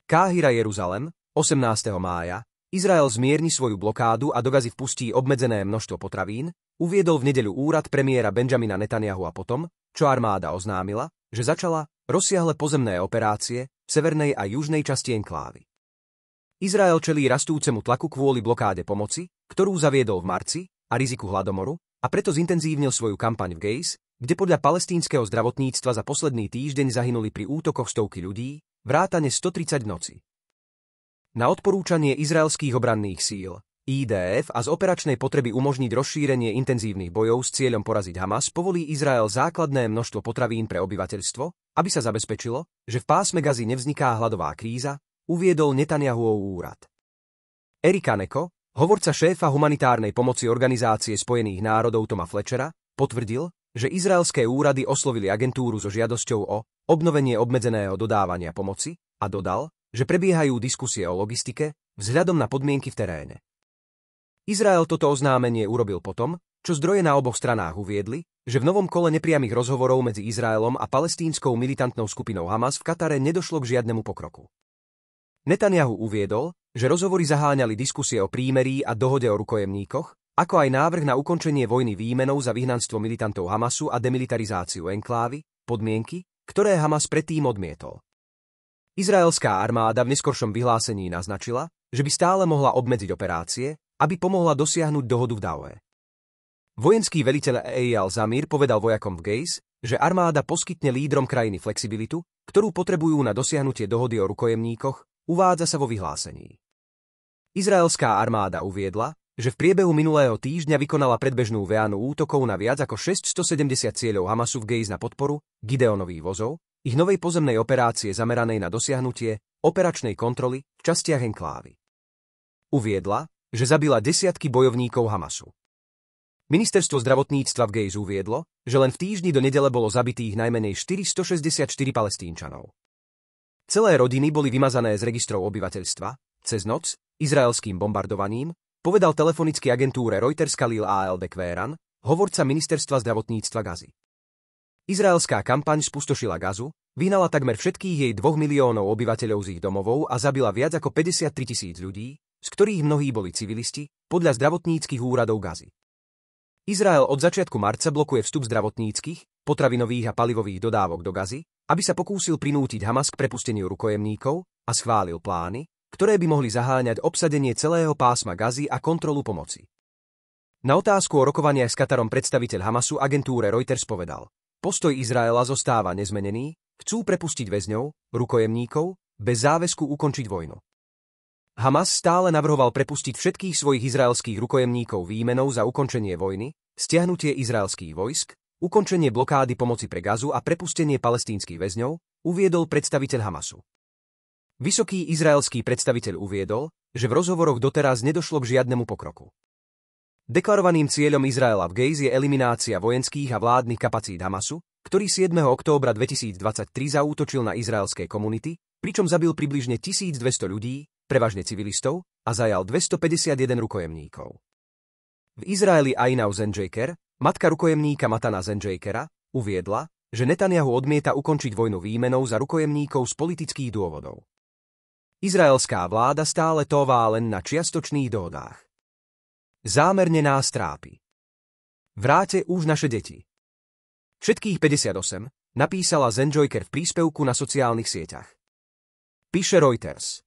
Káhira, Jeruzalem, 18. mája. Izrael zmierni svoju blokádu a do Gazy vpustí obmedzené množstvo potravín, uviedol v nedeľu úrad premiéra Benjamina Netanjahu a potom, čo armáda oznámila, že začala rozsiahle pozemné operácie v severnej a južnej časti enklávy. Izrael čelí rastúcemu tlaku kvôli blokáde pomoci, ktorú zaviedol v marci, a riziku hladomoru, a preto zintenzívnil svoju kampaň v Gaze, kde podľa palestínskeho zdravotníctva za posledný týždeň zahynuli pri útokoch stovky ľudí, vrátane 130 v noci. Na odporúčanie izraelských obranných síl, IDF, a z operačnej potreby umožniť rozšírenie intenzívnych bojov s cieľom poraziť Hamas povolí Izrael základné množstvo potravín pre obyvateľstvo, aby sa zabezpečilo, že v pásme Gazy nevzniká hladová kríza, uviedol Netanjahuov úrad. Erika Neko, hovorca šéfa humanitárnej pomoci Organizácie spojených národov Toma Fletchera, potvrdil, že izraelské úrady oslovili agentúru so žiadosťou o obnovenie obmedzeného dodávania pomoci a dodal, že prebiehajú diskusie o logistike vzhľadom na podmienky v teréne. Izrael toto oznámenie urobil potom, čo zdroje na oboch stranách uviedli, že v novom kole nepriamych rozhovorov medzi Izraelom a palestínskou militantnou skupinou Hamas v Katare nedošlo k žiadnemu pokroku. Netanjahu uviedol, že rozhovory zaháňali diskusie o prímerí a dohode o rukojemníkoch, ako aj návrh na ukončenie vojny výmenou za vyhnanstvo militantov Hamasu a demilitarizáciu enklávy, podmienky, ktoré Hamas predtým odmietol. Izraelská armáda v neskoršom vyhlásení naznačila, že by stále mohla obmedziť operácie, aby pomohla dosiahnuť dohodu v Daue. Vojenský veliteľ Eyal Zamir povedal vojakom v Gaze, že armáda poskytne lídrom krajiny flexibilitu, ktorú potrebujú na dosiahnutie dohody o rukojemníkoch, uvádza sa vo vyhlásení. Izraelská armáda uviedla, že v priebehu minulého týždňa vykonala predbežnú veanu útokov na viac ako 670 cieľov Hamasu v Gaze na podporu Gideonových vozov, ich novej pozemnej operácie zameranej na dosiahnutie operačnej kontroly v častiach enklávy. Uviedla, že zabila desiatky bojovníkov Hamasu. Ministerstvo zdravotníctva v Gaze uviedlo, že len v týždni do nedele bolo zabitých najmenej 464 Palestínčanov. Celé rodiny boli vymazané z registrov obyvateľstva cez noc izraelským bombardovaním, povedal telefonicky agentúre Reuters Khalil al-Dekveran, hovorca ministerstva zdravotníctva Gazy. Izraelská kampaň spustošila Gazu, vyhnala takmer všetkých jej 2 miliónov obyvateľov z ich domovov a zabila viac ako 53 000 ľudí, z ktorých mnohí boli civilisti, podľa zdravotníckych úradov Gazy. Izrael od začiatku marca blokuje vstup zdravotníckych, potravinových a palivových dodávok do Gazy, aby sa pokúsil prinútiť Hamas k prepusteniu rukojemníkov a schválil plány, ktoré by mohli zaháňať obsadenie celého pásma Gazy a kontrolu pomoci. Na otázku o rokovaniach s Katarom predstaviteľ Hamasu agentúre Reuters povedal: postoj Izraela zostáva nezmenený, chcú prepustiť väzňov, rukojemníkov, bez záväzku ukončiť vojnu. Hamas stále navrhoval prepustiť všetkých svojich izraelských rukojemníkov výmenou za ukončenie vojny, stiahnutie izraelských vojsk, ukončenie blokády pomoci pre Gazu a prepustenie palestínskych väzňov, uviedol predstaviteľ Hamasu. Vysoký izraelský predstaviteľ uviedol, že v rozhovoroch doteraz nedošlo k žiadnemu pokroku. Deklarovaným cieľom Izraela v Gaze je eliminácia vojenských a vládnych kapacít Hamasu, ktorý 7. októbra 2023 zaútočil na izraelské komunity, pričom zabil približne 1200 ľudí, prevažne civilistov, a zajal 251 rukojemníkov. V Izraeli Ainau Zenjaker, matka rukojemníka Matana Zenjakera, uviedla, že Netanjahu odmieta ukončiť vojnu výmenou za rukojemníkov z politických dôvodov. Izraelská vláda stále tová len na čiastočných dohodách. Zámerne nás trápi. Vráte už naše deti. Všetkých 58, napísala Zenjaker v príspevku na sociálnych sieťach. Píše Reuters.